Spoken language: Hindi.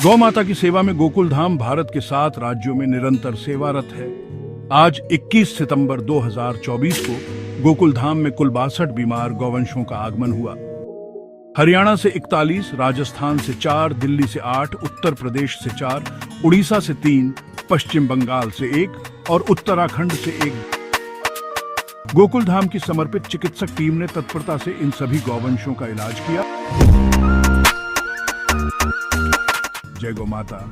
गौ माता की सेवा में गोकुल धाम भारत के 7 राज्यों में निरंतर सेवारत है। आज 21 सितंबर 2024 को गोकुल धाम में कुल 62 बीमार गौवंशों का आगमन हुआ। हरियाणा से 41, राजस्थान से 4, दिल्ली से 8, उत्तर प्रदेश से 4, उड़ीसा से 3, पश्चिम बंगाल से 1 और उत्तराखंड से 1। गोकुल धाम की समर्पित चिकित्सक टीम ने तत्परता से इन सभी गौवंशों का इलाज किया। जय गौ माता।